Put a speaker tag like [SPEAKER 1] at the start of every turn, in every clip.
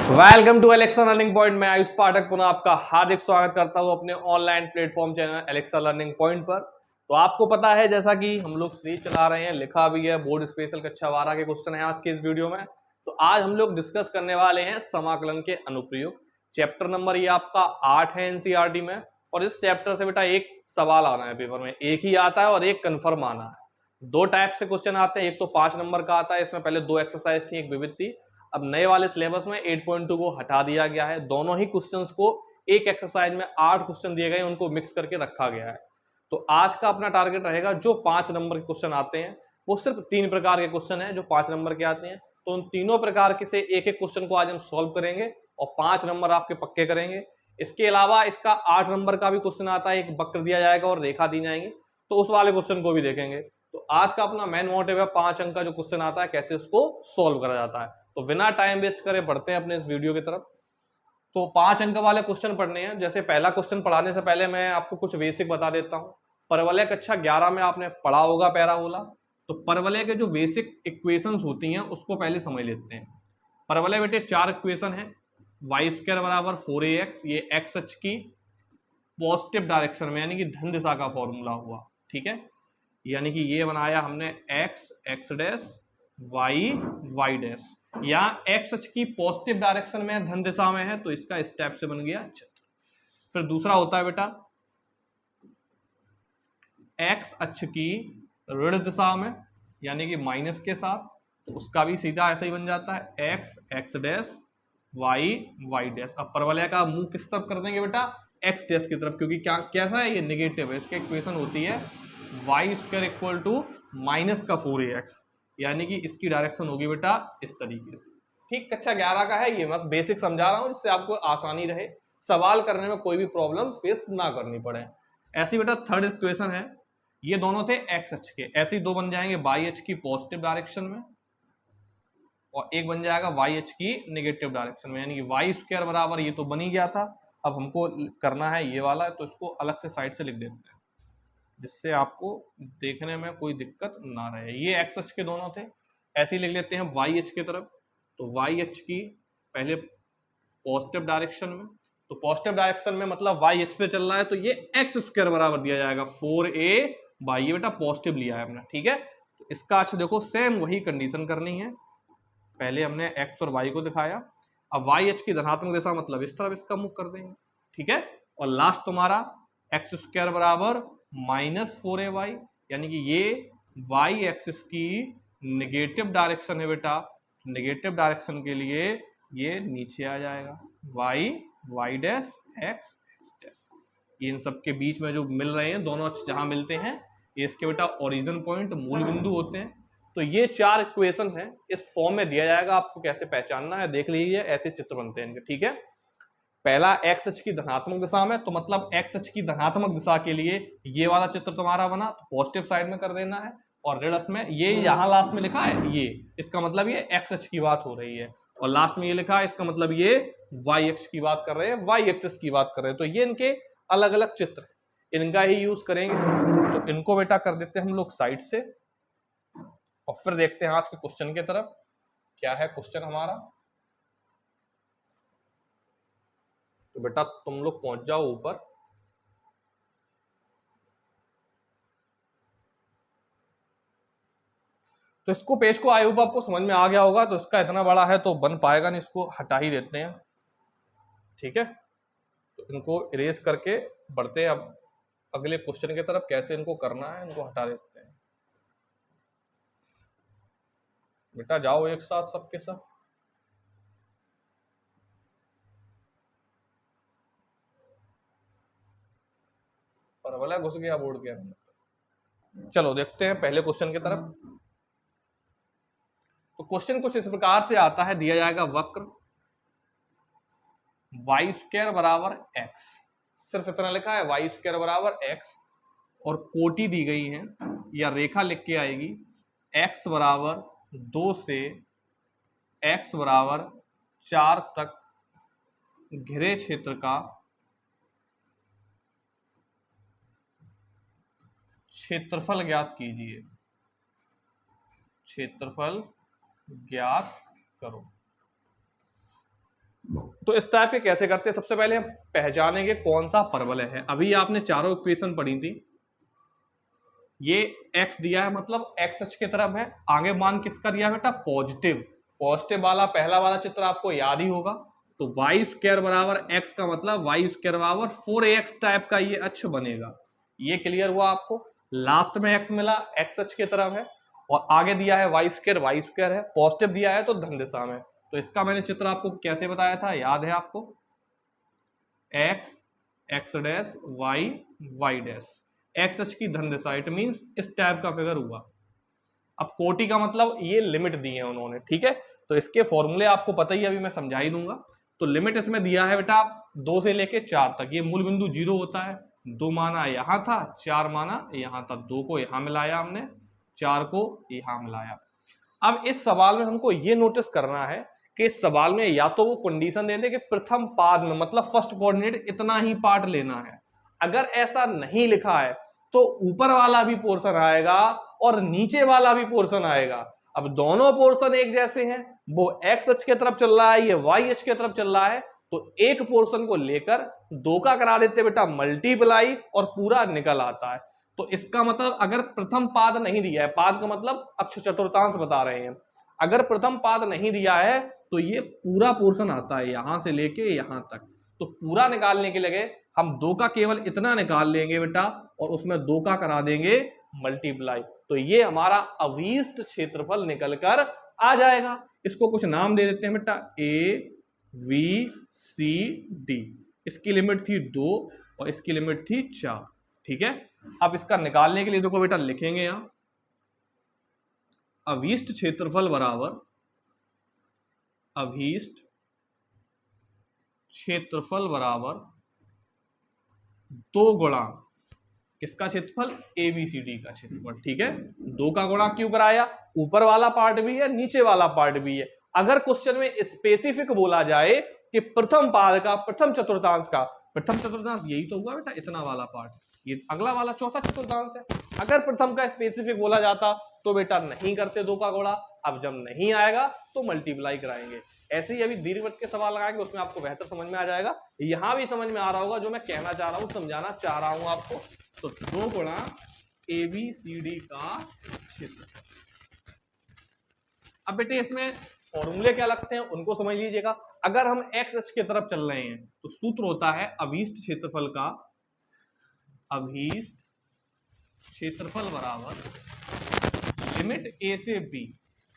[SPEAKER 1] Welcome to Alexa learning point. मैं आयुष पाठक पुनः आपका हार्दिक स्वागत करता हूं अपने online platform channel Alexa learning point पर। तो आपको पता है जैसा कि हम लोग सीरीज चला रहे हैं, लिखा भी है, बोर्ड स्पेशल कक्षा 12 के क्वेश्चन है आज के इस वीडियो में। तो आज हम लोग डिस्कस करने वाले हैं समाकलन के अनुप्रयोग। चैप्टर नंबर ये आपका 8 है एनसीईआरटी में, और इस चैप्टर से बेटा एक सवाल आना है पेपर में, एक ही आता है और एक कन्फर्म आना है। दो टाइप से क्वेश्चन आते हैं, एक तो 5 नंबर का आता है, इसमें पहले 2 एक्सरसाइज थी, एक विविध थी। अब नए वाले सिलेबस में 8.2 को हटा दिया गया है। दोनों ही क्वेश्चंस को एक एक्सरसाइज में 8 क्वेश्चन दिए गए, उनको मिक्स करके रखा गया है। तो आज का अपना टारगेट रहेगा, जो 5 नंबर के क्वेश्चन आते हैं वो सिर्फ 3 प्रकार के क्वेश्चन हैं जो 5 नंबर के आते हैं। तो उन तीनों प्रकार के से एक एक क्वेश्चन को आज हम सॉल्व करेंगे और 5 नंबर आपके पक्के करेंगे। इसके अलावा इसका 8 नंबर का भी क्वेश्चन आता है, एक वक्र दिया जाएगा और रेखा दी जाएंगी, तो उस वाले क्वेश्चन को भी देखेंगे। तो आज का अपना मेन मोटिव है 5 अंक का जो क्वेश्चन आता है कैसे उसको सॉल्व करा जाता है। तो बिना टाइम वेस्ट करे बढ़ते हैं अपने इस वीडियो की तरफ। तो 5 अंक वाले क्वेश्चन पढ़ने हैं। जैसे पहला क्वेश्चन पढ़ाने से पहले मैं आपको कुछ बेसिक बता देता हूं। परवलय कक्षा 11 में आपने पढ़ा होगा पैराबोला। तो परवलय के जो बेसिक इक्वेशंस होती हैं उसको पहले समझ लेते हैं। परवलय बेटे 4 इक्वेशन है। वाई स्क्वायर बराबर 4ax, ये एक्स अक्ष की पॉजिटिव डायरेक्शन में यानी कि धन दिशा का फॉर्मूला हुआ, ठीक है। यानी कि ये बनाया हमने x x dash y Y dash, यहाँ एक्स अक्ष की पॉजिटिव डायरेक्शन में धन दिशा में है तो इसका स्टेप से बन गया चित्र। फिर दूसरा होता है बेटा एक्स अक्ष की ऋण दिशा में यानी कि माइनस के साथ, तो उसका भी सीधा ऐसा ही बन जाता है x x dash y Y dash. अब परवलय का मुंह किस तरफ कर देंगे बेटा, एक्स डैश की तरफ, क्योंकि क्या कैसा है ये नेगेटिव है। इसकी इक्वेशन होती है y square equal to minus का 4ax, यानी कि इसकी डायरेक्शन होगी बेटा इस तरीके से। ठीक, कक्षा 11 का है ये, बस बेसिक समझा रहा हूं जिससे आपको आसानी रहे, सवाल करने में कोई भी प्रॉब्लम फेस ना करनी पड़े। ऐसी बेटा थर्ड इक्वेशन है, ये दोनों थे एक्स अक्ष के, ऐसे ही दो बन जाएंगे वाई अक्ष की पॉजिटिव डायरेक्शन में और एक बन जाएगा वाई अक्ष की नेगेटिव डायरेक्शन में, यानी कि वाई स्क्वायर बराबर ये तो बन ही गया था, अब हमको करना है ये वाला, तो इसको अलग से साइड से लिख देते हैं जिससे आपको देखने में कोई दिक्कत ना रहे। ये एक्स अक्ष के दोनों थे, ऐसे ही लिख लेते हैं वाई अक्ष की तरफ। तो वाई अक्ष की पहले पॉजिटिव डायरेक्शन में, तो पॉजिटिव डायरेक्शन में मतलब वाई अक्ष पे चल रहा है, तो ये एक्स स्क्वायर बराबर दिया जाएगा 4a बाई, ये बेटा पॉजिटिव लिया है हमने, ठीक है। तो इसका अच्छा देखो सेम वही कंडीशन करनी है, पहले हमने एक्स और वाई को दिखाया, अब वाई अक्ष की धनात्मक दिशा मतलब इस तरफ इसका मुख कर देंगे, ठीक है। और लास्ट तुम्हारा एक्स स्क्वायर बराबर माइनस 4ay, यानी कि ये वाई एक्सिस की नेगेटिव डायरेक्शन है बेटा, नेगेटिव डायरेक्शन के लिए ये नीचे आ जाएगा Y Y dash X x dash. इन सब के बीच में जो मिल रहे हैं दोनों अक्ष जहां मिलते हैं ये इसके बेटा ओरिजिन पॉइंट मूल बिंदु होते हैं। तो ये 4 इक्वेशन है, इस फॉर्म में दिया जाएगा, आपको कैसे पहचानना है देख लीजिए, ऐसे चित्र बनते हैं इनके, ठीक है। पहला एक्स अक्ष की धनात्मक दिशा में, तो मतलब एक्स अक्ष की धनात्मक दिशा के लिए ये वाला चित्र तुम्हारा बना, तो पॉजिटिव साइड में कर देना है, और ऋण अक्ष में ये यहाँ लास्ट में लिखा है ये, इसका मतलब ये एक्स अक्ष की बात हो रही है, और लास्ट में ये लिखा है इसका मतलब ये वाई अक्ष की बात कर रहे हैं, वाई एक्सिस की बात कर रहे हैं। तो ये इनके अलग अलग चित्र है, इनका ही यूज करेंगे। तो इनको बेटा कर देते हैं हम लोग साइड से, और फिर देखते हैं आज के क्वेश्चन की तरफ। क्या है क्वेश्चन हमारा, तो बेटा तुम लोग पहुंच जाओ ऊपर। तो इसको पेज को आई होप आपको समझ में आ गया होगा, तो इसका इतना बड़ा है तो बन पाएगा नहीं, इसको हटा ही देते हैं, ठीक है। तो इनको इरेज करके बढ़ते हैं अब अगले क्वेश्चन की तरफ, कैसे इनको करना है, इनको हटा देते हैं। बेटा जाओ एक साथ सबके सब। परवलय घुस गया बोर्ड के अंदर। चलो देखते हैं पहले क्वेश्चन की तरफ। तो क्वेश्चन कुछ इस प्रकार से आता है, दिया जाएगा वक्र वाई स्क्वायर बराबर एक्स, सिर्फ इतना लिखा है वाई स्क्वायर बराबर एक्स, और कोटि दी गई है या रेखा लिख के आएगी एक्स बराबर 2 से एक्स बराबर 4 तक घिरे क्षेत्र का क्षेत्रफल ज्ञात कीजिए, क्षेत्रफल ज्ञात करो। तो इस टाइप के कैसे करते हैं, सबसे पहले हम पहचानेंगे कौन सा परवलय है। अभी आपने चारों इक्वेशन पढ़ी थी, ये x दिया है मतलब x अक्ष की तरफ है, आगे मान किसका दिया है बेटा, पॉजिटिव। पॉजिटिव वाला पहला वाला चित्र आपको याद ही होगा। तो वाई स्क्वायर बराबर x का मतलब वाई स्क्वायर बराबर 4ax टाइप का ये अक्ष बनेगा। ये क्लियर हुआ आपको। लास्ट में x मिला, x अक्ष की तरफ है, और आगे दिया है वाई स्क्वायर है, पॉजिटिव दिया है तो धन दिशा में। तो इसका मैंने चित्र आपको कैसे बताया था, याद है आपको, x x dash y y dash, x अक्ष की धन दिशा, इट मींस इस टाइप का फिगर हुआ। अब कोटि का मतलब ये लिमिट दी है उन्होंने, ठीक है। तो इसके फॉर्मूले आपको पता ही, अभी मैं समझा ही दूंगा। तो लिमिट इसमें दिया है बेटा 2 से लेके 4 तक, ये मूल बिंदु 0 होता है, 2 माना यहां था, 4 माना यहां था, 2 को यहां मिलाया हमने, 4 को यहां मिलाया। अब इस सवाल में हमको ये नोटिस करना है कि इस सवाल में या तो वो कंडीशन दे दे कि प्रथम पाद में मतलब फर्स्ट कोऑर्डिनेट इतना ही पार्ट लेना है। अगर ऐसा नहीं लिखा है तो ऊपर वाला भी पोर्शन आएगा और नीचे वाला भी पोर्शन आएगा। अब दोनों पोर्शन एक जैसे हैं, वो एक्स अक्ष की तरफ चल रहा है, ये वाई अक्ष की तरफ चल रहा है, तो एक पोर्शन को लेकर 2 का करा देते बेटा मल्टीप्लाई और पूरा निकल आता है। तो इसका मतलब अगर प्रथम पाद नहीं दिया है, पाद का मतलब अक्ष चतुर्थांश बता रहे हैं, अगर प्रथम पाद नहीं दिया है तो ये पूरा पोर्शन आता है यहां से लेके यहां तक। तो पूरा निकालने के लिए हम 2 का केवल इतना निकाल लेंगे बेटा और उसमें 2 का करा देंगे मल्टीप्लाई, तो ये हमारा अभीष्ट क्षेत्रफल निकलकर आ जाएगा। इसको कुछ नाम दे देते हैं बेटा, ए बी सी डी। इसकी लिमिट थी 2 और इसकी लिमिट थी 4, ठीक है। अब इसका निकालने के लिए देखो बेटा लिखेंगे यहां, अभीष्ट क्षेत्रफल बराबर अभीष्ट क्षेत्रफल बराबर 2 गुणा किसका क्षेत्रफल, एबीसीडी का क्षेत्रफल, ठीक है। 2 का गुणा क्यों कराया, ऊपर वाला पार्ट भी है नीचे वाला पार्ट भी है। अगर क्वेश्चन में स्पेसिफिक बोला जाए कि प्रथम पाद का, प्रथम चतुर्थांश का, प्रथम चतुर्थांश यही तो हुआ बेटा इतना वाला पार्ट, ये अगला वाला चौथा चतुर्थांश है। अगर प्रथम का स्पेसिफिक बोला जाता तो बेटा नहीं करते 2 का गुणा, अब जब नहीं आएगा तो मल्टीप्लाई कराएंगे। ऐसे ही अभी दीर्घवृत्त के सवाल लगाएंगे, उसमें आपको बेहतर समझ में आ जाएगा। यहां भी समझ में आ रहा होगा जो मैं कहना चाह रहा हूं, समझाना चाह रहा हूं आपको। तो 2 गुणा एबीसीडी का क्षेत्रफल। अब बेटे इसमें फॉर्मूले क्या लगते हैं उनको समझ लीजिएगा। अगर हम एक्स अक्ष की तरफ चल रहे हैं तो सूत्र होता है अभीष्ट क्षेत्रफल का, अभीष्ट क्षेत्रफल बराबर लिमिट ए से बी,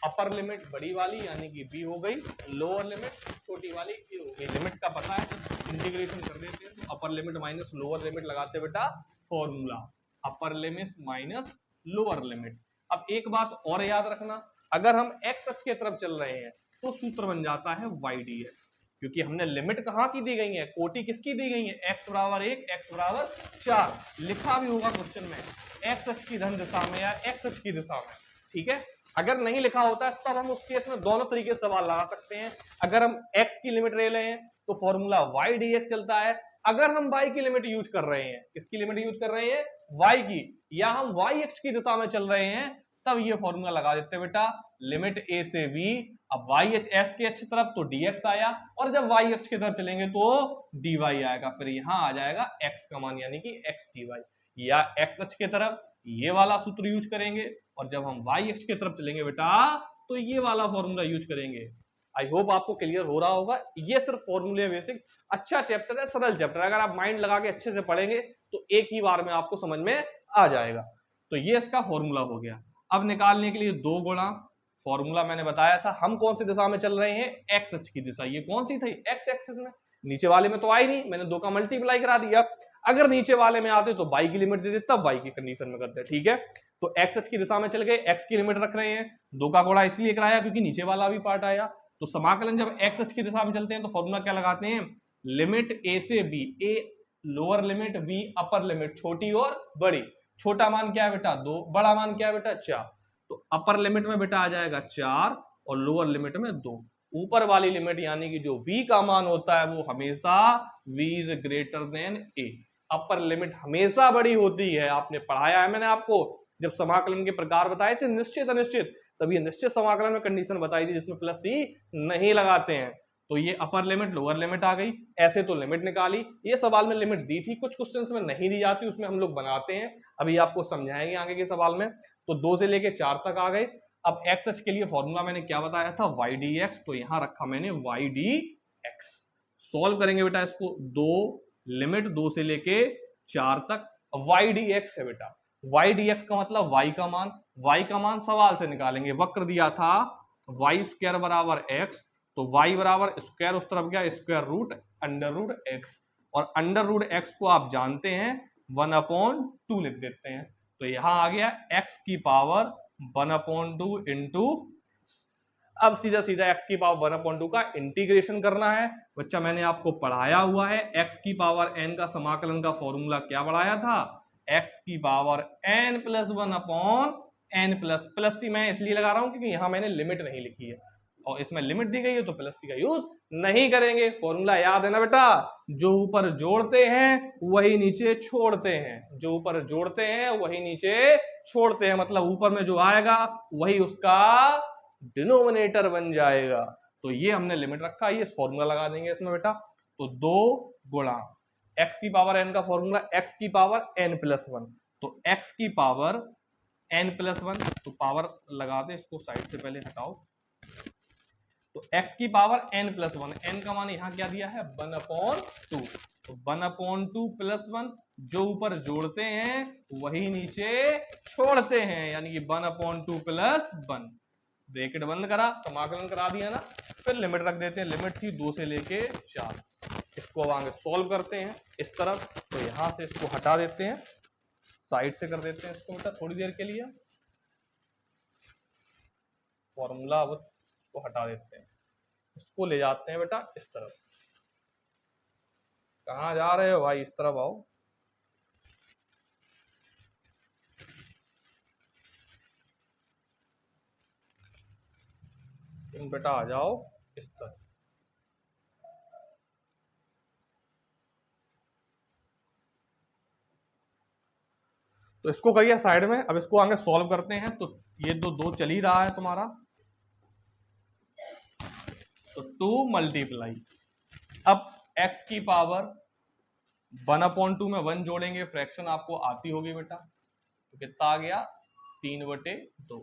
[SPEAKER 1] अपर लिमिट बड़ी वाली यानी कि बी हो गई, लोअर लिमिट छोटी वाली ए हो गई। लिमिट का पता है, इंटीग्रेशन कर देते हैं, तो upper limit minus lower limit लगाते बेटा formula, upper limit minus lower limit. अब एक बात और याद रखना, अगर हम एक्स अक्ष की तरफ चल रहे हैं तो सूत्र बन जाता है वाई डी एक्स, क्योंकि हमने लिमिट कहां की दी गई है, कोटि किसकी दी गई है, एक्स बराबर 1 एक्स बराबर 4, लिखा भी होगा क्वेश्चन में एक्स अक्ष की धन दिशा में या एक्स अक्ष की दिशा में, ठीक है। अगर नहीं लिखा होता तब हम उस केस में दोनों तरीके से सवाल लगा सकते हैं। अगर हम x की लिमिट ले रहे हैं तो फॉर्मूला y dx चलता है, अगर हम y की लिमिट यूज कर रहे हैं, किसकी लिमिट यूज कर रहे हैं, y की, या हम y अक्ष की दिशा में चल रहे हैं, तब ये फॉर्मूला लगा देते हैं बेटा लिमिट a से b। अब y s के अक्ष तरफ तो dx आया, और जब y अक्ष की तरफ चलेंगे तो dy आएगा, फिर यहां आ जाएगा x का मान यानी कि x dy, या x अक्ष की तरफ ये वाला सूत्र यूज करेंगे, और जब हम y अक्ष की तरफ चलेंगे बेटा तो ये वाला फॉर्मूला यूज करेंगे। आई होप आपको क्लियर हो रहा होगा। ये सिर्फ फॉर्मूले बेसिक, अच्छा चैप्टर है, सरल चैप्टर, अगर आप माइंड लगा के अच्छे से पढ़ेंगे तो एक ही बार में आपको समझ में आ जाएगा। तो ये इसका फॉर्मूला हो गया। अब निकालने के लिए 2 गुणा, फॉर्मूला मैंने बताया था, हम कौन सी दिशा में चल रहे हैं, एक्स अक्ष की दिशा। ये कौन सी थी, एक्स एक्सिस में, नीचे वाले में तो आई नहीं, मैंने 2 का मल्टीप्लाई करा दिया। अगर नीचे वाले में आते तो y की लिमिट दे देते, तब y की कंडीशन में करते, ठीक है। तो x अक्ष की दिशा में चल गए, x की लिमिट रख रहे हैं, 2 का गुणा इसलिए कराया क्योंकि नीचे वाला भी पार्ट आया। तो समाकलन जब x अक्ष की दिशा में चलते हैं तो फॉर्मूला क्या लगाते हैं, लिमिट a से b, a lower limit, b upper limit, छोटी और बड़ी। छोटा मान क्या है बेटा 2, बड़ा मान क्या है बेटा 4। तो अपर लिमिट में बेटा आ जाएगा 4 और लोअर लिमिट में 2। ऊपर वाली लिमिट यानी कि जो v का मान होता है वो हमेशा v is greater than a, upper limit हमेशा बड़ी होती है। आपने पढ़ाया है मैंने आपको, जब समाकलन के प्रकार बताए थे निश्चित अनिश्चित, तब ये निश्चित समाकलन में कंडीशन बताई थी जिसमें प्लस ही नहीं लगाते हैं। तो ये अपर लिमिट लोअर लिमिट आ गई, ऐसे तो लिमिट निकाली। ये सवाल में लिमिट दी थी, कुछ क्वेश्चंस में नहीं दी जाती, उसमें हम लोग बनाते हैं, अभी आपको समझाएंगे आगे के सवाल में। तो 2 से लेके 4 तक आ गए। अब एक्स एच के लिए फॉर्मूला मैंने क्या बताया था, वाई डी एक्स, तो यहां रखा मैंने वाई डी एक्स। सॉल्व करेंगे बेटा इसको, 2 लिमिट 2 से लेके 4 तक, वाई डी एक्स है बेटा। वाई डी एक्स का मतलब वाई का मान, वाई का मान सवाल से निकालेंगे, वक्र दिया था वाई स्क्वायर बराबर एक्स, तो y बराबर स्क्वायर उस तरफ गया square root under root x, और अंडर रूट एक्स को आप जानते हैं 1/2 लिख देते हैं, तो यहां आ गया x की पावर 1/2 इंटू, अब सीधा सीधा x की पावर 1/2 का इंटीग्रेशन करना है। बच्चा मैंने आपको पढ़ाया हुआ है, x की पावर n का समाकलन का फॉर्मूला क्या पढ़ाया था, x की power n plus 1/n plus C मैं इसलिए लगा रहा हूं क्योंकि यहां मैंने लिमिट नहीं लिखी है, और इसमें लिमिट दी गई है तो प्लस सी का यूज नहीं करेंगे। फॉर्मूला याद है ना बेटा, जो ऊपर जोड़ते हैं वही नीचे छोड़ते हैं, जो ऊपर जोड़ते हैं वही नीचे छोड़ते हैं, मतलब ऊपर में जो आएगा वही उसका डिनोमिनेटर बन जाएगा। तो ये हमने लिमिट रखा, ये फॉर्मूला लगा देंगे इसमें बेटा, तो 2 गुणा x की पावर n का फॉर्मूला x की पावर n प्लस 1, तो x की पावर n प्लस 1, तो पावर लगा दे, इसको साइड से पहले हटाओ, तो x की पावर n प्लस 1, n का मान यहां क्या दिया है 1/2, तो 1/2 प्लस 1, जो ऊपर जोड़ते हैं वही नीचे छोड़ते हैं, यानी कि 1/2 प्लस 1, ब्रैकेट बंद करा, समाकलन करा दिया ना, फिर लिमिट रख देते हैं, लिमिट थी 2 से लेके 4। इसको अब आगे सॉल्व करते हैं इस तरफ, तो यहां से इसको हटा देते हैं, साइड से कर देते हैं इसको बेटा थोड़ी देर के लिए, फॉर्मूला अब को हटा देते हैं, इसको ले जाते हैं बेटा इस तरफ। कहां जा रहे हो भाई, इस तरफ आओ, तुम बेटा आ जाओ इस तरफ। तो इसको करिए साइड में, अब इसको आगे सॉल्व करते हैं। तो ये दो चल ही रहा है तुम्हारा, तो 2 मल्टीप्लाई, अब x की पावर 1/2 में 1 जोड़ेंगे, फ्रैक्शन आपको आती होगी बेटा, तो कितना आ गया 3/2,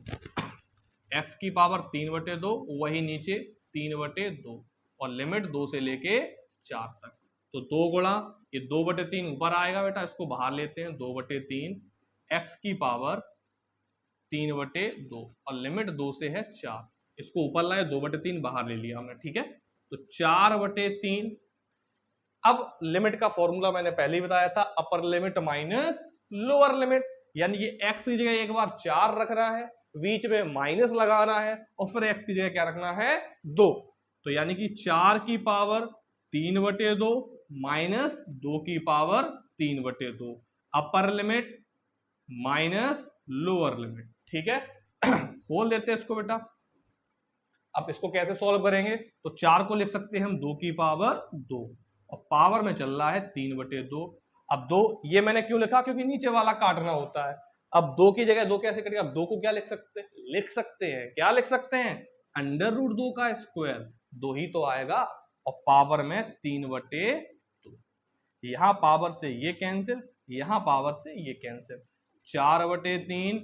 [SPEAKER 1] x की पावर 3/2, वही नीचे 3/2, और लिमिट 2 से लेके 4 तक, तो 2 गुणा ये 2/3 ऊपर आएगा बेटा, इसको बाहर लेते हैं, 2/3 x की पावर 3/2, और लिमिट 2 से है 4, इसको ऊपर लाए 2/3 बाहर ले लिया हमने, ठीक है, तो 4/3। अब लिमिट का फॉर्मूला मैंने पहले ही बताया था, upper limit minus lower limit, यानी कि x की जगह एक बार 4 रखना है, बीच में माइनस लगाना है, और फिर x की जगह क्या रखना है 2, तो यानी कि 4 की पावर 3/2 माइनस 2 की power 3/2, upper limit minus lower limit, ठीक है। खोल देते हैं इसको बेटा, अब इसको कैसे सॉल्व करेंगे, तो 4 को लिख सकते हैं हम 2 की पावर 2, और पावर में चल रहा है 3/2, अब 2 ये मैंने क्यों लिखा, क्योंकि नीचे वाला काटना होता है, अब 2 की जगह 2 कैसे कटेगा, अब 2 को क्या लिख सकते हैं, क्या लिख सकते हैं √2 का स्क्वायर, 2 ही तो आएगा, और पावर में 3/2, यहां पावर से ये कैंसिल, यहां पावर से ये कैंसिल, 4/3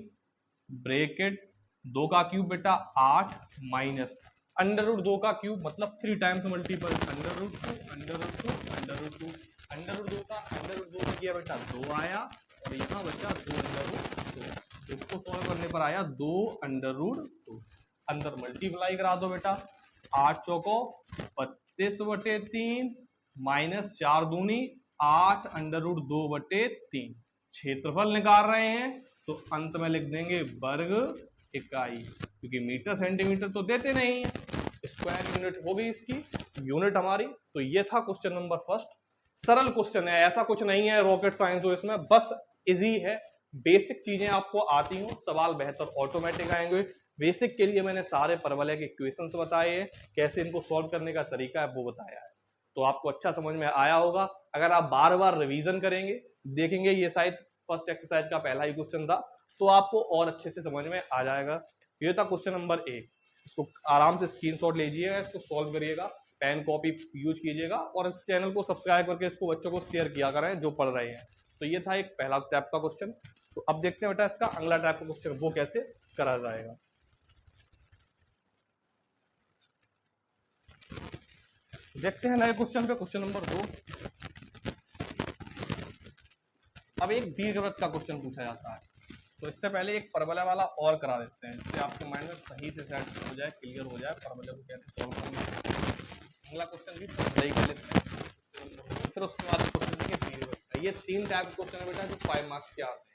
[SPEAKER 1] ब्रैकेट 2 का क्यूब बेटा 8 माइनस √2 का क्यूब मतलब 3 टाइम्स मल्टीपल, √2 का √2 किया बेटा 2 आया, और यहाँ बचा 2 इसको सॉल्व करने पर आया 2 √2, अंदर मल्टीप्लाई करा दो बेटा, 8 चौको 32/3 माइनस 4 दूनी 8 √2/3, क्षेत्रफल निकाल रहे हैं तो अंत में लिख देंगे वर्ग इकाई, क्योंकि मीटर सेंटीमीटर तो देते नहीं, स्क्वायर यूनिट हो गई इसकी यूनिट हमारी। तो ये था क्वेश्चन नंबर फर्स्ट, सरल क्वेश्चन है, ऐसा कुछ नहीं है रॉकेट साइंस हो इसमें, बस इजी है, बेसिक चीजें आपको आती हो, सवाल बेहतर ऑटोमेटिक आएंगे। बेसिक के लिए मैंने सारे परवलय के क्वेश्चंस बताए हैं, कैसे इनको सॉल्व करने का तरीका है वो बताया है, तो आपको अच्छा समझ में आया होगा। अगर आप बार बार रिवीजन करेंगे, देखेंगे, ये शायद फर्स्ट एक्सरसाइज का पहला ही क्वेश्चन था, तो आपको और अच्छे से समझ में आ जाएगा। ये था क्वेश्चन नंबर 1, इसको आराम से स्क्रीनशॉट लीजिएगा, इसको सॉल्व करिएगा, पेन कॉपी यूज कीजिएगा और इस चैनल को सब्सक्राइब करके इसको बच्चों को शेयर किया करें जो पढ़ रहे हैं। तो ये था एक पहला टाइप का क्वेश्चन। तो अब देखते हैं बेटा इसका अगला टाइप का क्वेश्चन वो कैसे करा जाएगा। देखते हैं नए क्वेश्चन पे, क्वेश्चन नंबर 2। अब एक दीर्घवृत्त का क्वेश्चन पूछा जाता है, तो इससे पहले एक परवलय वाला और करा देते हैं जिससे आपके माइंड में सही से सेट हो जाए, क्लियर हो जाए परवलय को कैसे सॉल्व करना है। अगला क्वेश्चन भी सही कर लेते हैं, फिर उसके बाद क्वेश्चन के दीर्घवृत्त। ये 3 टाइप के क्वेश्चन है बेटा जो 5 मार्क्स के आते हैं।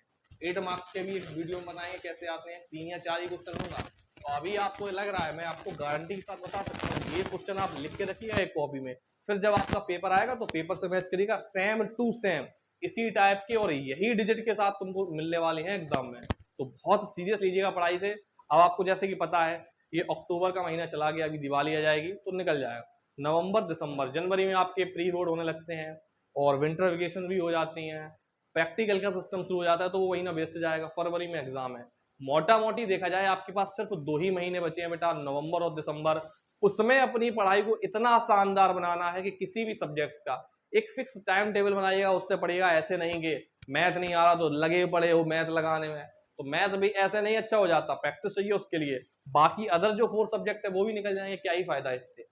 [SPEAKER 1] 8 मार्क्स के भी एक वीडियो बनाएंगे कैसे आते हैं, 3 या 4 ही क्वेश्चन होगा। तो अभी आपको लग रहा है, मैं आपको गारंटी के साथ बता सकता हूँ, ये क्वेश्चन आप लिख के रखिएगा एक कॉपी में, फिर जब आपका पेपर आएगा तो पेपर से मैच करिएगा सेम टू सेम इसी टाइप के और यही डिजिट के साथ तुमको मिलने वाले हैं एग्जाम में। तो बहुत सीरियस लीजिएगा पढ़ाई से। अब आपको जैसे कि पता है ये अक्टूबर का महीना चला गया, अभी दिवाली आ जाएगी तो निकल जाएगा। नवंबर, दिसंबर, जनवरी में आपके प्री बोर्ड होने लगते हैं और विंटर वेकेशन भी हो जाती हैं, प्रैक्टिकल का सिस्टम शुरू हो जाता है, तो वो वही ना वेस्ट जाएगा। फरवरी में एग्जाम है। मोटा मोटी देखा जाए आपके पास सिर्फ 2 ही महीने बचे हैं बेटा, नवंबर और दिसंबर। उसमें अपनी पढ़ाई को इतना शानदार बनाना है कि किसी भी सब्जेक्ट का एक फिक्स टाइम टेबल बनाइएगा, उससे पढ़िएगा। ऐसे नहीं कि मैथ नहीं आ रहा तो लगे पड़े हो मैथ लगाने में, तो मैथ भी ऐसे नहीं अच्छा हो जाता, प्रैक्टिस चाहिए उसके लिए। बाकी अदर जो 4 सब्जेक्ट है वो भी निकल जाएंगे, क्या ही फायदा है इससे।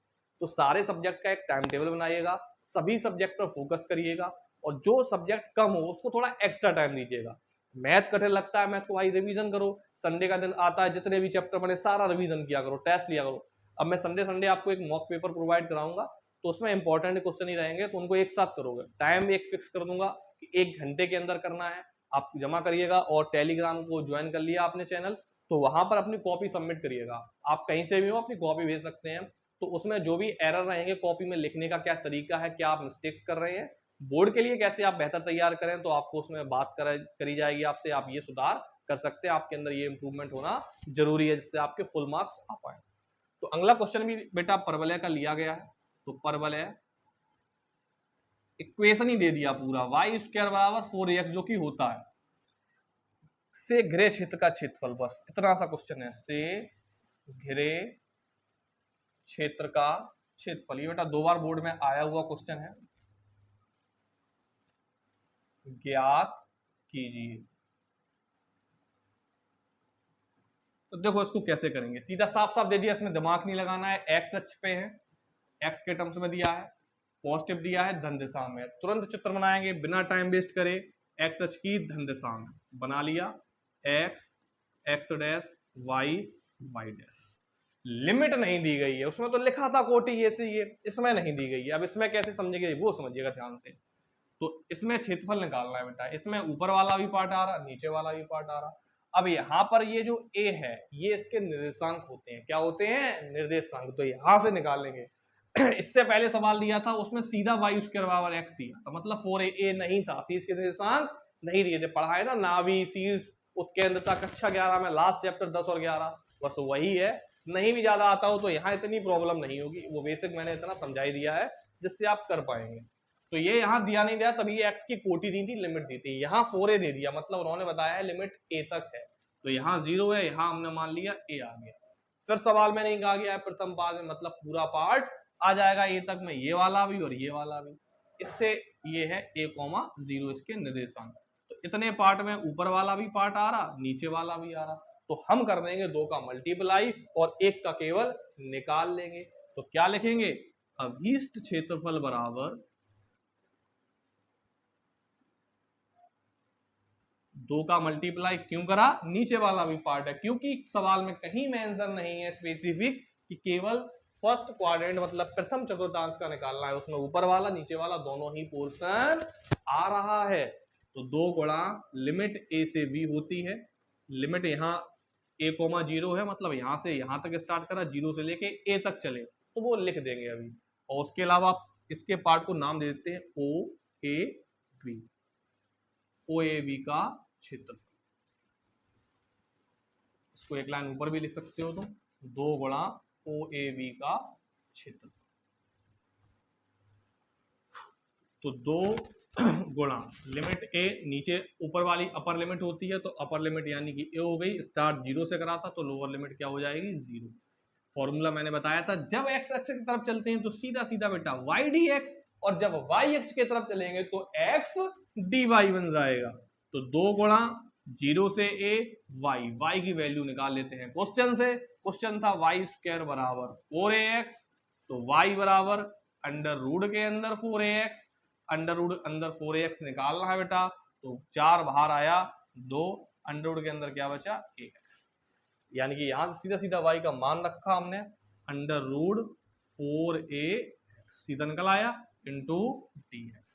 [SPEAKER 1] तो सारे सब्जेक्ट का एक टाइम टेबल बनाइएगा, सभी सब्जेक्ट पर फोकस करिएगा और जो सब्जेक्ट कम हो उसको थोड़ा एक्स्ट्रा टाइम दीजिएगा। मैथ कठिन लगता है, मैथ को भाई रिवीजन करो, संडे का दिन आता है, जितने भी चैप्टर बने सारा रिवीजन किया करो, टेस्ट लिया करो। अब मैं संडे आपको एक मॉक पेपर प्रोवाइड कराऊंगा, तो उसमें इंपॉर्टेंट क्वेश्चन ही रहेंगे, तो उनको एक साथ करोगे। टाइम एक फिक्स कर दूंगा कि 1 घंटे के अंदर करना है, आप जमा करिएगा। और टेलीग्राम को ज्वाइन कर लिया आपने चैनल, तो वहां पर अपनी कॉपी सबमिट करिएगा। आप कहीं से भी हो अपनी कॉपी भेज सकते हैं, तो उसमें जो भी एरर रहेंगे कॉपी में लिखने का क्या तरीका है, क्या आप मिस्टेक्स कर रहे हैं, बोर्ड के लिए कैसे आप बेहतर तैयार करें, तो आपको उसमें बात करी जाएगी आपसे। आप ये सुधार कर सकते हैं, आपके अंदर ये इंप्रूवमेंट होना जरूरी है जिससे आपके फुल मार्क्स आ पाए। तो अगला क्वेश्चन भी बेटा परवलय का लिया गया है। तो परवलय इक्वेशन ही दे दिया पूरा, y स्क्वायर बराबर 4x जो कि होता है से घिरे क्षेत्र का क्षेत्रफल, बस इतना सा क्वेश्चन है। से घिरे क्षेत्र का क्षेत्रफल, ये बेटा 2 बार बोर्ड में आया हुआ क्वेश्चन है। ज्ञात कीजिए। तो देखो इसको कैसे करेंगे, सीधा साफ साफ दे दिया, इसमें दिमाग नहीं लगाना है। एक्स अक्ष पे है, एक्स के टर्म्स में दिया है, पॉजिटिव दिया है, धन दिशा में। तुरंत चित्र बनाएंगे बिना टाइम वेस्ट करे। एक्स अक्ष की धन दिशा में बना लिया, x x dash y Y dash. Limit नहीं दी गई है, उसमें तो लिखा था कोटि ये से ये, इसमें नहीं दी गई है। अब इसमें कैसे समझेंगे वो समझिएगा ध्यान से। तो इसमें क्षेत्रफल निकालना है बेटा, इसमें ऊपर वाला भी पार्ट आ रहा, नीचे वाला भी पार्ट आ रहा। अब यहाँ पर ये जो a है ये इसके निर्देशांक होते हैं, क्या होते हैं, निर्देशांक। तो यहां से निकालेंगे। इससे पहले सवाल दिया था उसमें सीधा वाई स्क्वायर बराबर एक्स दिया था, मतलब 4a नहीं था, शीर्ष के निर्देशांक नहीं दिए थे। पढ़ा है ना नाभि शीर्ष उत्केंद्रता कक्षा 11 में लास्ट चैप्टर 10 और 11, बस वही है। नहीं भी ज्यादा आता हो तो यहाँ इतनी प्रॉब्लम नहीं होगी, वो बेसिक मैंने इतना समझा ही दिया है जिससे आप कर पाएंगे। तो ये यहाँ दिया नहीं दिया, तभी एक्स की कोटि दी थी, लिमिट दी थी। यहाँ 4a दे दिया, मतलब उन्होंने बताया है लिमिट a तक है, तो यहाँ 0 है, यहाँ हमने मान लिया a आ गया। फिर सवाल में नहीं कहा गया है प्रथम पाद में, मतलब पूरा पार्ट आ जाएगा a तक में, ये वाला भी और ये वाला भी। इससे ये है a,0 इसके निर्देशांक। तो इतने पार्ट में ऊपर वाला भी पार्ट आ रहा, नीचे वाला भी आ रहा। तो हम कर देंगे 2 का मल्टीप्लाई और 1 का केवल निकाल लेंगे। तो क्या लिखेंगे, अभीष्ट क्षेत्रफल बराबर 2 का मल्टीप्लाई क्यों करा, नीचे वाला भी पार्ट है, क्योंकि सवाल में कहीं मेंशन नहीं है स्पेसिफिक कि केवल फर्स्ट क्वाड्रेंट मतलब प्रथम चतुर्थांश का निकालना है, उसमें ऊपर वाला नीचे वाला दोनों ही पोर्शन आ रहा है। तो 2 गुणा लिमिट a से b होती है, लिमिट यहाँ a,0 है, मतलब यहां से यहां तक स्टार्ट करा, 0 से लेके a तक चले, तो वो लिख देंगे अभी। और उसके अलावा आप इसके पार्ट को नाम दे देते हैं OAB, OAB का क्षेत्रफल। इसको एक लाइन ऊपर भी लिख सकते हो तुम, 2 गुणा OAB का क्षेत्रफल। तो 2 गुणा लिमिट a, नीचे ऊपर वाली अपर लिमिट होती है, तो अपर लिमिट यानी कि a हो गई, स्टार्ट 0 से करा था तो लोअर लिमिट क्या हो जाएगी 0। फॉर्मूला मैंने बताया था, जब एक्स अक्ष की तरफ चलते हैं तो सीधा सीधा बेटा वाई डी एक्स, और जब वाई अक्ष की तरफ चलेंगे तो एक्स डी वाई बन जाएगा। तो 2 गुणा 0 से a वाई की वैल्यू निकाल लेते हैं क्वेश्चन से। क्वेश्चन था वाई स्क्वायर बराबर 4ax, तो y बराबर अंडर रूट के अंदर 4ax, अंडर रूट अंदर 4ax निकालना है बेटा, तो 4 बाहर आया 2, अंडर रूट के अंदर क्या बचा ax, यानी कि यहां से सीधा सीधा y का मान रखा हमने अंडर रूट 4ax सीधा निकल आया इंटू dx।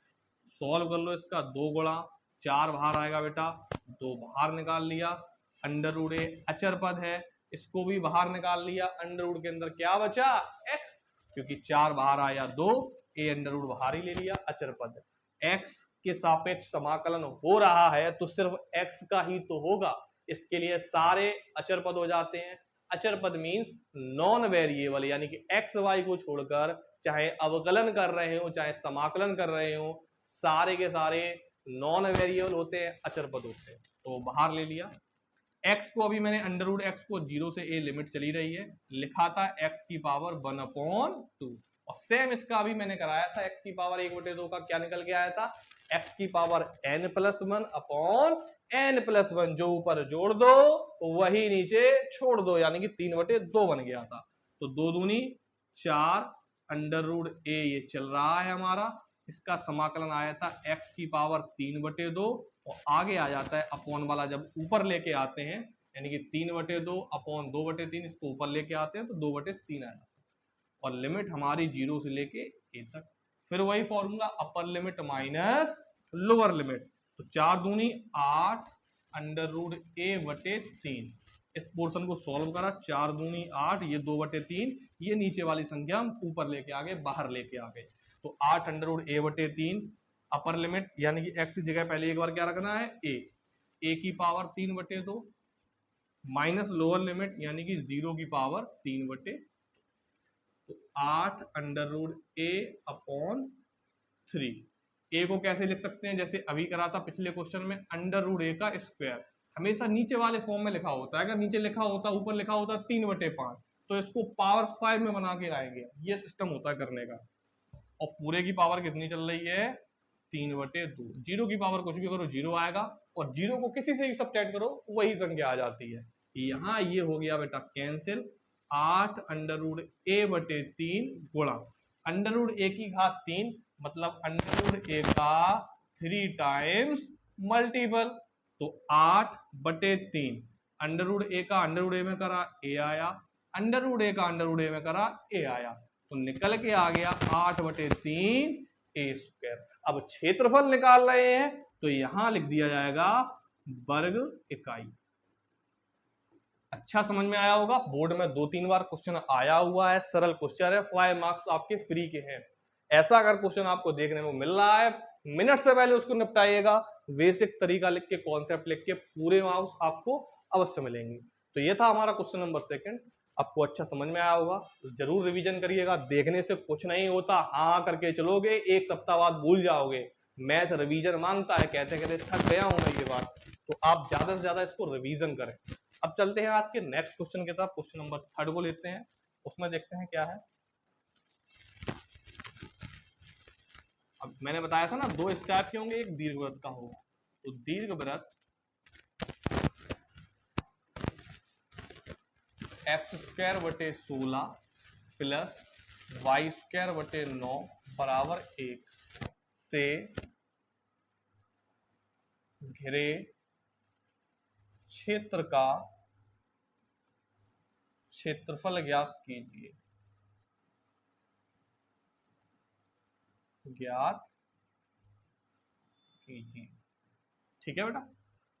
[SPEAKER 1] सॉल्व कर लो इसका, 2 गुणा 4 बाहर आएगा बेटा, 2 बाहर निकाल लिया, अंडर रूट ए अचर पद है इसको भी बाहर निकाल लिया, अंडर रूट के अंदर क्या बचा x, क्योंकि 4 बाहर आया 2, ए अंडर रूट बाहर ही ले लिया, अचर पद x के सापेक्ष समाकलन हो रहा है तो सिर्फ x का ही तो होगा, इसके लिए सारे अचर पद हो जाते हैं। अचर पद मींस नॉन वेरिएबल, यानी कि x y को छोड़कर चाहे अवकलन कर रहे हो चाहे समाकलन कर रहे हो, सारे के सारे नॉन वेरिएबल होते हैं, अचर पद होते हैं, तो बाहर ले लिया। x को अभी मैंने अंडर रूट x को 0 से a लिमिट चली रही है, लिखा था x की पावर 1/2, और सेम इसका अभी मैंने कराया था x की पावर 1/2 का क्या निकल के आया था, x की पावर n+1/n+1, जो ऊपर जोड़ दो वही नीचे छोड़ दो, यानी कि 3/2 बन गया था। तो 2 दूनी 4, अंडर रूट a ये चल रहा है हमारा, इसका समाकलन आया था x की पावर 3/2, और आगे आ जाता है अपॉन वाला, जब ऊपर लेके आते हैं यानी कि 3/2 अपॉन 2/3, इसको ऊपर लेके आते हैं तो 2/3 आ जाता है, और लिमिट हमारी 0 से लेके a तक। फिर वही formula, upper limit minus lower limit, तो 4 दूनी 8 अंडर रूट a/3, इस पोर्शन को सॉल्व करा, 4 दूनी 8, ये 2/3, ये नीचे वाली संख्या हम ऊपर लेके आ गए, बाहर लेके आ गए, तो 8 under root a/3 upper limit, यानी कि x की जगह पहले एक बार क्या रखना है a की पावर 3/2 माइनस लोअर लिमिट यानी कि 0 की पावर 3/2, तो 8 अंडर रूट a/3। a को कैसे लिख सकते हैं, जैसे अभी करा था पिछले क्वेश्चन में, अंडर रूट a का स्क्वायर हमेशा नीचे वाले फॉर्म में लिखा होता है, अगर नीचे लिखा होता ऊपर लिखा होता 3/5 तो इसको पावर 5 में बना के लाएंगे, ये सिस्टम होता है करने का। और पूरे की पावर कितनी चल रही है 3/2, 0 की पावर कुछ भी करो 0 आएगा, और 0 को किसी से भी सब्ट्रैक्ट करो वही संख्या आ जाती है। यहाँ ये हो गया बेटा कैंसिल, 8 अंडर रूट a/3 गुणा अंडर रूट a की घात 3, मतलब अंडर रूट a का 3 टाइम्स मल्टीपल, तो 8/3 अंडर रूट a का अंडर रूट a में करा a आया, अंडर रूट a का अंडर रूट a में करा a आया, तो निकल के आ गया 8/3 a²। अब क्षेत्रफल निकाल रहे हैं तो यहां लिख दिया जाएगा वर्ग इकाई। अच्छा समझ में आया होगा, बोर्ड में 2-3 बार क्वेश्चन आया हुआ है, सरल क्वेश्चन है, 5 मार्क्स आपके फ्री के हैं। ऐसा अगर क्वेश्चन आपको देखने को मिल रहा है, मिनट से पहले उसको निपटाइएगा, बेसिक तरीका लिख के कॉन्सेप्ट लिख के पूरे मार्क्स आपको अवश्य मिलेंगे। तो ये था हमारा क्वेश्चन नंबर 2, आपको अच्छा समझ में आया होगा, तो जरूर रिवीजन करिएगा, देखने से कुछ नहीं होता, हाँ करके चलोगे 1 सप्ताह बाद भूल जाओगे। मैथ रिवीजन मांगता है, कहते कहते थक गया हूं मैं ये बात, तो आप ज्यादा से ज्यादा इसको रिवीजन करें। अब चलते हैं आज के नेक्स्ट क्वेश्चन की तरफ, क्वेश्चन नंबर 3 को लेते हैं, उसमें देखते हैं क्या है। अब मैंने बताया था ना 2 स्टार के होंगे, एक दीर्घवृत्त का होगा, तो दीर्घवृत्त x²/16 प्लस y²/9 बराबर 1 से घिरे क्षेत्र का क्षेत्रफल ज्ञात कीजिए। ठीक है बेटा,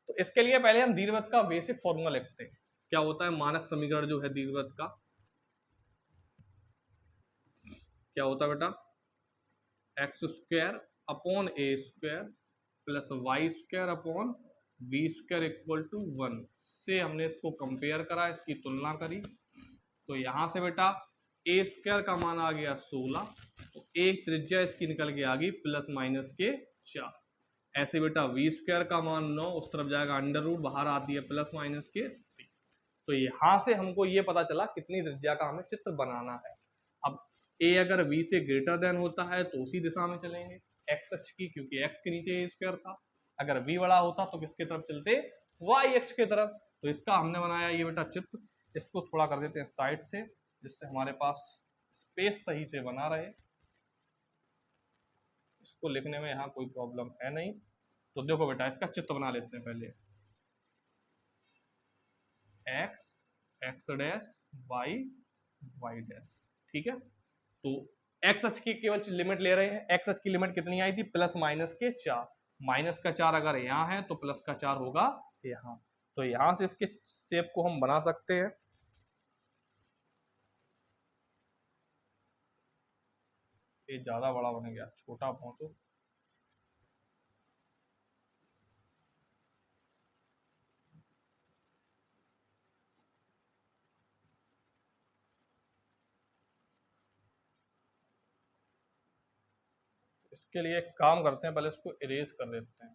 [SPEAKER 1] तो इसके लिए पहले हम दीर्घवृत्त का बेसिक फॉर्मूला लिखते हैं। क्या होता है मानक समीकरण जो है दीर्घवृत्त का, क्या होता है बेटा, x²/a² प्लस y²/b² = 1 से हमने इसको कंपेयर करा, इसकी तुलना करी, तो यहां से बेटा a² का मान आ गया 16, तो एक त्रिज्या इसकी निकल के आ गई प्लस माइनस के 4, ऐसे बेटा v² का मान 9, उस तरफ जाएगा अंडर रूट, बाहर आती है प्लस माइनस के 3, तो तो यहाँ से हमको ये पता चला कितनी त्रिज्या का हमें चित्र बनाना है। अब ए अगर बी से ग्रेटर देन होता है तो उसी दिशा में चलेंगे एक्स अक्ष की, क्योंकि एक्स के नीचे ए स्क्वायर था। अगर बी बड़ा होता तो किसके तरफ चलते, वाई अक्ष की तरफ। तो इसका हमने बनाया ये बेटा चित्र। इसको थोड़ा कर देते हैं साइड से, जिससे हमारे पास स्पेस सही से बना रहे, इसको लिखने में यहाँ कोई प्रॉब्लम है नहीं। तो देखो बेटा इसका चित्र बना लेते हैं पहले। X x dash y Y dash, ठीक है। तो एक्स अक्ष की केवल लिमिट ले रहे हैं। एक्स अक्ष की लिमिट कितनी आई थी, प्लस माइनस के 4। माइनस का 4 अगर यहाँ है तो प्लस का 4 होगा यहाँ। तो यहां से इसके शेप को हम बना सकते हैं। ये ज्यादा बड़ा बन गया, छोटा पहुंचो। इसके लिए एक काम करते हैं, पहले इसको इरेज कर देते हैं,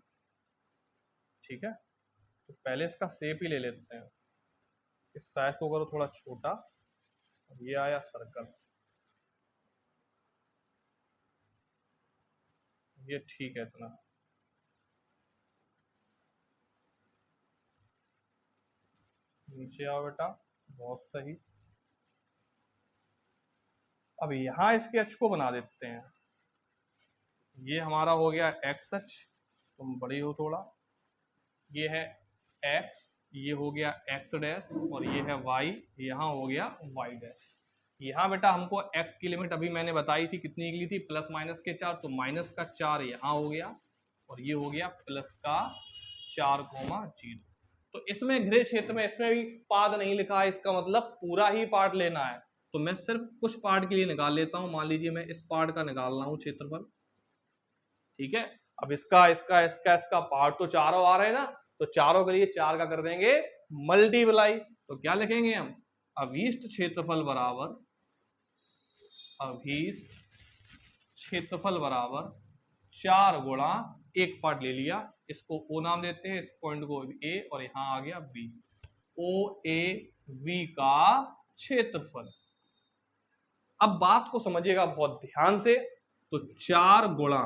[SPEAKER 1] ठीक है। तो पहले इसका शेप ही ले लेते हैं। इस साइज को करो थोड़ा छोटा, ये आया सर्कल, ये ठीक है इतना। नीचे आओ बेटा, बहुत सही। अब यहां इसके अक्ष को बना देते हैं। ये हमारा हो गया एक्स अक्ष, तुम बड़ी हो थोड़ा। ये है एक्स, ये हो गया एक्स डैश, और ये है वाई, यहाँ हो गया वाई डैश। यहाँ बेटा हमको एक्स की लिमिट अभी मैंने बताई थी, कितनी निकली थी, प्लस माइनस के 4। तो माइनस का 4 यहाँ हो गया, और ये हो गया प्लस का 4,0। तो इसमें गृह क्षेत्र में इसमें भी पाद नहीं लिखा है, इसका मतलब पूरा ही पार्ट लेना है। तो मैं सिर्फ कुछ पार्ट के लिए निकाल लेता हूं। मान लीजिए मैं इस पार्ट का निकाल रहा हूं क्षेत्रफल, ठीक है। अब इसका इसका इसका इसका पार्ट तो चारों आ रहे हैं ना, तो चारों के लिए 4 का कर देंगे मल्टीप्लाई। तो क्या लिखेंगे हम, अभीष्ट क्षेत्रफल बराबर, अभीष्ट क्षेत्रफल बराबर 4 गुणा, एक पार्ट ले लिया, इसको ओ नाम देते हैं, इस पॉइंट को ए, और यहां आ गया बी। ओ ए वी का क्षेत्रफल। अब बात को समझिएगा बहुत ध्यान से। तो 4 गुणा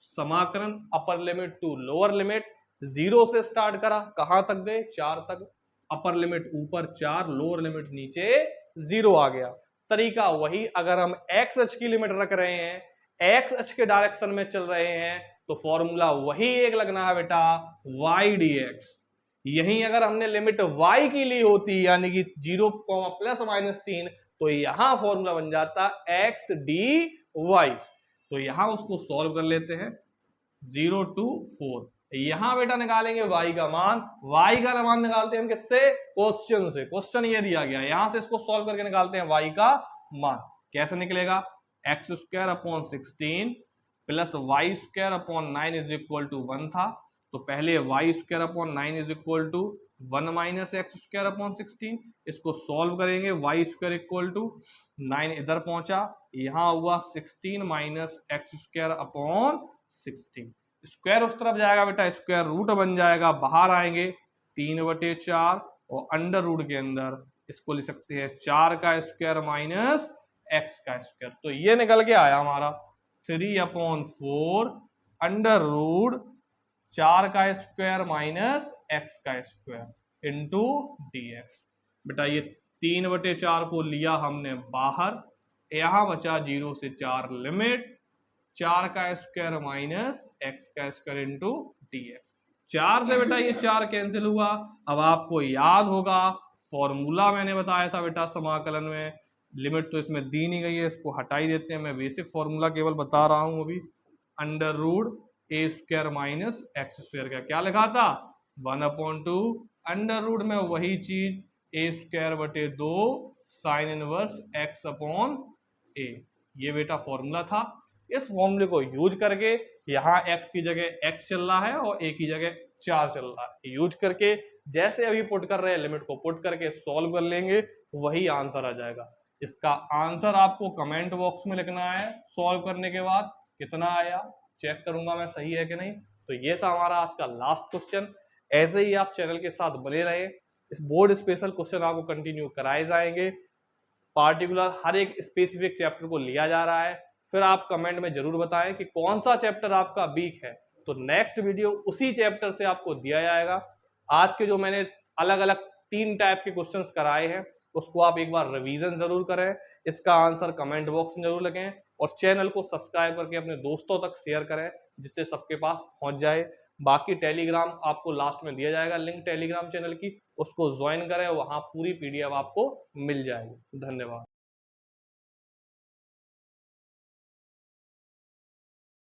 [SPEAKER 1] समाकलन upper limit to lower limit, 0 से स्टार्ट करा, कहां तक गए, 4 तक। अपर लिमिट ऊपर 4, लोअर लिमिट नीचे 0 आ गया। तरीका वही, अगर हम एक्स अक्ष की लिमिट रख रहे हैं, एक्स अक्ष के डायरेक्शन में चल रहे हैं, तो फॉर्मूला वही एक लगना है बेटा, वाई डी एक्स। यही अगर हमने लिमिट y की ली होती, यानी कि 0, प्लस माइनस 3, तो यहां फॉर्मूला बन जाता एक्स डी वाई। तो यहां उसको सॉल्व कर लेते हैं, 0 to 4। यहां बेटा निकालेंगे y का मान। y का मान निकालते हैं हम किससे, क्वेश्चन से। क्वेश्चन ये दिया गया, यहां से इसको सॉल्व करके निकालते हैं y का मान। कैसे निकलेगा, x square upon 16 plus y square upon 9 is equal to 1 था। तो पहले y square upon 9 is equal to 1 minus x square upon 16। इसको सॉल्व करेंगे, वाई स्क्वायर इक्वल टू 9 इधर पहुंचा, यहां हुआ 16 minus x square upon 16। Square उस तरफ जाएगा बेटा, स्क्वायर रूट बन जाएगा, बाहर आएंगे 3/4, और अंडर रूट के अंदर इसको लिख सकते हैं 4 का स्क्वायर माइनस एक्स का स्क्वायर। तो ये निकल के आया हमारा 3/4 अंडर रूट 4 का स्क्वायर माइनस एक्स का स्क्वायर इंटू डी एक्स। बेटा ये 3/4 को लिया हमने बाहर, यहां बचा 0 से 4 लिमिट, 4 का स्क्वायर माइनस एक्स का स्क्वायर इंटू डी एक्स। 4 से बेटा ये 4 कैंसिल हुआ। अब आपको याद होगा फॉर्मूला मैंने बताया था बेटा समाकलन में, लिमिट तो इसमें दी नहीं गई है, इसको हटा ही देते हैं। मैं बेसिक फॉर्मूला केवल बता रहा हूं अभी। अंडर रूट ए स्क्वायर माइनस एक्स स्क्वायर का क्या लिखा था, 1/2 अंडर रूट में वही चीज ए स्क्वायर बटे 2 साइन इनवर्स एक्स अपॉन ए। ये बेटा फॉर्मूला था। इस फॉर्मूले को यूज करके यहाँ x की जगह x चल रहा है और a की जगह 4 चल रहा है, यूज करके जैसे अभी पुट कर रहे हैं, लिमिट को पुट करके सॉल्व कर लेंगे, वही आंसर आ जाएगा। इसका आंसर आपको कमेंट बॉक्स में लिखना है। सॉल्व करने के बाद कितना आया चेक करूंगा मैं सही है कि नहीं। तो ये था हमारा आज का लास्ट क्वेश्चन। ऐसे ही आप चैनल के साथ बने रहे, इस बोर्ड स्पेशल क्वेश्चन आपको कंटिन्यू कराए जाएंगे, पार्टिकुलर हर एक स्पेसिफिक चैप्टर को लिया जा रहा है। फिर आप कमेंट में जरूर बताएं कि कौन सा चैप्टर आपका वीक है, तो नेक्स्ट वीडियो उसी चैप्टर से आपको दिया जाएगा। आज के जो मैंने अलग अलग 3 टाइप के क्वेश्चंस कराए हैं उसको आप एक बार रिवीजन जरूर करें, इसका आंसर कमेंट बॉक्स में जरूर लिखें और चैनल को सब्सक्राइब करके अपने दोस्तों तक शेयर करें जिससे सबके पास पहुंच जाए। बाकी टेलीग्राम आपको लास्ट में दिया जाएगा लिंक टेलीग्राम चैनल की, उसको ज्वाइन करें, वहां पूरी पीडीएफ आपको मिल जाएगी। धन्यवाद।